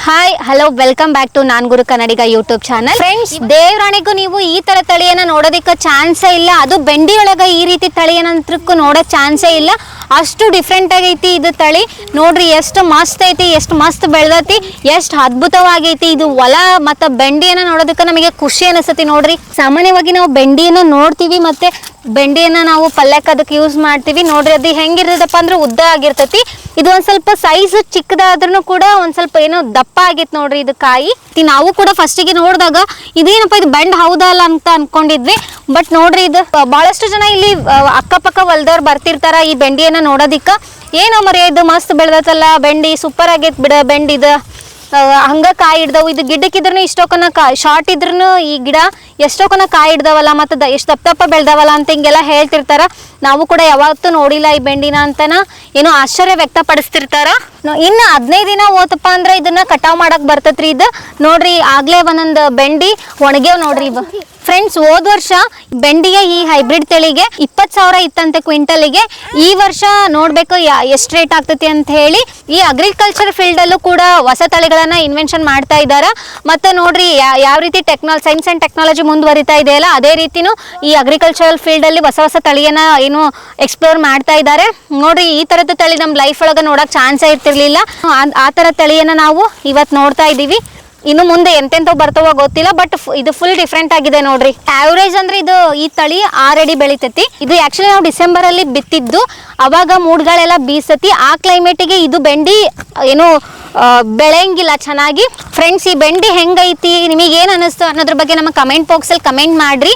Hi hello welcome back to ನಾನ್ Guru Kannadiga YouTube channel. Friends, ದೇವರಾಣಿಗೂ ನೀವು ಈ ತರ ತಳಿಯನ್ನ ನೋಡೋದಕ್ಕೆ ಚಾನ್ಸೇ ಇಲ್ಲ. ಅದು ಬೆಂಡಿ ಒಳಗ ಈ ರೀತಿ ತಳಿಯನ್ನಂತ್ರಕ್ಕೂ ನೋಡೋಕ್ ಚಾನ್ಸೇ ಇಲ್ಲ. ಅಷ್ಟು ಡಿಫ್ರೆಂಟ್ ಆಗೈತಿ ಇದು ತಳಿ. ನೋಡ್ರಿ ಎಷ್ಟು ಮಸ್ತ್ ಐತಿ, ಎಷ್ಟು ಮಸ್ತ್ ಬೆಳೆದೈತಿ, ಎಷ್ಟು ಅದ್ಭುತವಾಗೈತಿ. ಇದು ಹೊಲ ಮತ್ತು ಬೆಂಡಿಯನ್ನ ನೋಡೋದಕ್ಕೆ ನಮಗೆ ಖುಷಿ ಅನಿಸ್ತೈತಿ. ನೋಡ್ರಿ, ಸಾಮಾನ್ಯವಾಗಿ ನಾವು ಬೆಂಡಿಯನ್ನು ನೋಡ್ತೀವಿ, ಮತ್ತೆ ಬೆಂಡಿಯನ್ನ ನಾವು ಪಲ್ಯಕ್ಕೆ ಅದಕ್ಕೆ ಯೂಸ್ ಮಾಡ್ತೀವಿ. ನೋಡ್ರಿ, ಅದು ಹೆಂಗಿರ್ತದಪ್ಪ ಅಂದ್ರೆ ಉದ್ದ ಆಗಿರ್ತೈತಿ. ಇದು ಒಂದ್ ಸ್ವಲ್ಪ ಸೈಜ್ ಚಿಕ್ಕದಾದ್ರೂ ಕೂಡ ಒಂದ್ ಸ್ವಲ್ಪ ಏನೋ ದಪ್ಪ ಆಗೈತಿ. ನೋಡ್ರಿ, ಇದು ಕಾಯಿ ನಾವು ಕೂಡ ಫಸ್ಟಿಗೆ ನೋಡಿದಾಗ ಇದೇನಪ್ಪ ಇದು ಬೆಂಡ್ ಹೌದಲ್ಲ ಅಂತ ಅನ್ಕೊಂಡಿದ್ವಿ. ಬಟ್ ನೋಡ್ರಿ, ಇದು ಬಹಳಷ್ಟು ಜನ ಇಲ್ಲಿ ಅಕ್ಕಪಕ್ಕ ಹೊಲದವ್ರು ಬರ್ತಿರ್ತಾರ ಈ ಬೆಂಡಿಯನ್ನ ನೋಡೋದಿಕ್ಕ. ಏನೋ ಮರಿ, ಇದು ಮಸ್ತ್ ಬೆಳೆದತ್ತಲ್ಲ ಬೆಂಡಿ, ಸೂಪರ್ ಆಗೈತಿ ಬಿಡ ಬೆಂಡಿ, ಇದು ಹಂಗ ಕಾಯಿ ಹಿಡ್ದವು. ಇದು ಗಿಡಕ್ಕಿದ್ರೂ ಇಷ್ಟೊಕ್ಕನ ಶಾರ್ಟ್ ಇದ್ರೂ ಈ ಗಿಡ ಎಷ್ಟೊಕ್ಕನ ಕಾಯಿ ಹಿಡ್ದವಲ್ಲ, ಮತ್ತು ಎಷ್ಟು ದಪ್ಪ ಬೆಳ್ದವಲ್ಲ ಅಂತ ಹಿಂಗೆಲ್ಲ ಹೇಳ್ತಿರ್ತಾರ. ನಾವು ಕೂಡ ಯಾವತ್ತೂ ನೋಡಿಲ್ಲ ಈ ಬೆಂಡಿನ ಅಂತನ ಏನೋ ಆಶ್ಚರ್ಯ ವ್ಯಕ್ತಪಡಿಸ್ತಿರ್ತಾರ. ಇನ್ನು 15 ದಿನ ಹೋತಪ್ಪ ಅಂದ್ರೆ ಇದನ್ನ ಕಟಾವ್ ಮಾಡಕ್ ಬರ್ತೈತ್ರಿ. ಇದು ನೋಡ್ರಿ, ಆಗ್ಲೇ ಒಂದೊಂದು ಬೆಂಡಿ ಒಣಗ್ಯಾವ್ ನೋಡ್ರಿ ಇವು. ಫ್ರೆಂಡ್ಸ್, ಹೋದ್ ವರ್ಷ ಬೆಂಡಿಗೆ ಈ ಹೈಬ್ರಿಡ್ ತಳಿಗೆ 20,000 ಇತ್ತಂತೆ ಕ್ವಿಂಟಲಿಗೆ. ಈ ವರ್ಷ ನೋಡ್ಬೇಕು ಎಷ್ಟು ರೇಟ್ ಆಗ್ತೈತಿ ಅಂತ ಹೇಳಿ. ಈ ಅಗ್ರಿಕಲ್ಚರ್ ಫೀಲ್ಡ್ ಅಲ್ಲೂ ಕೂಡ ಹೊಸ ತಳಿಗಳನ್ನ ಇನ್ವೆನ್ಷನ್ ಮಾಡ್ತಾ ಇದ್ದಾರೆ. ಮತ್ತೆ ನೋಡ್ರಿ, ಯಾವ ರೀತಿ ಸೈನ್ಸ್ ಅಂಡ್ ಟೆಕ್ನಾಲಜಿ ಮುಂದುವರಿತಾ ಇದೆಯಲ್ಲ, ಅದೇ ರೀತಿನೂ ಈ ಅಗ್ರಿಕಲ್ಚರಲ್ ಫೀಲ್ಡ್ ಅಲ್ಲಿ ಹೊಸ ಹೊಸ ತಳಿಯನ್ನ ಏನು ಎಕ್ಸ್ಪ್ಲೋರ್ ಮಾಡ್ತಾ ಇದ್ದಾರೆ. ನೋಡ್ರಿ, ಈ ತರದ ತಳಿ ನಮ್ಮ ಲೈಫ್ ಒಳಗ ನೋಡಕ್ ಚಾನ್ಸೇ ಇರ್ತಿರ್ಲಿಲ್ಲ. ಆ ತರ ತಳಿಯನ್ನ ನಾವು ಇವತ್ತು ನೋಡ್ತಾ ಇದೀವಿ. ಇನ್ನು ಮುಂದೆ ಎಂತೆಂತ ಬರ್ತಾವ ಗೊತ್ತಿಲ್ಲ, ಬಟ್ ಇದು ಫುಲ್ ಡಿಫ್ರೆಂಟ್ ಆಗಿದೆ. ನೋಡ್ರಿ, ಆವರೇಜ್ ಅಂದ್ರೆ ಇದು ಈ ತಳಿ 6 ಅಡಿ ಬೆಳಿತೈತಿ. ಇದು ಆಕ್ಚುಲಿ ನಾವು ಡಿಸೆಂಬರ್ ಅಲ್ಲಿ ಬಿತ್ತಿದ್ದು, ಅವಾಗ ಮೂಡ್ಗಳೆಲ್ಲ ಬೀಸತಿ. ಆ ಕ್ಲೈಮೇಟಿಗೆ ಇದು ಬೆಂಡಿ ಏನು ಬೆಳೆಯಂಗಿಲ್ಲ ಚೆನ್ನಾಗಿ. ಫ್ರೆಂಡ್ಸ್, ಈ ಬೆಂಡಿ ಹೆಂಗೈತಿ, ನಿಮಗೆ ಏನು ಅನಿಸ್ತು ಅನ್ನೋದ್ರ ಬಗ್ಗೆ ನಮ್ಮ ಕಮೆಂಟ್ ಬಾಕ್ಸಲ್ಲಿ ಕಮೆಂಟ್ ಮಾಡ್ರಿ.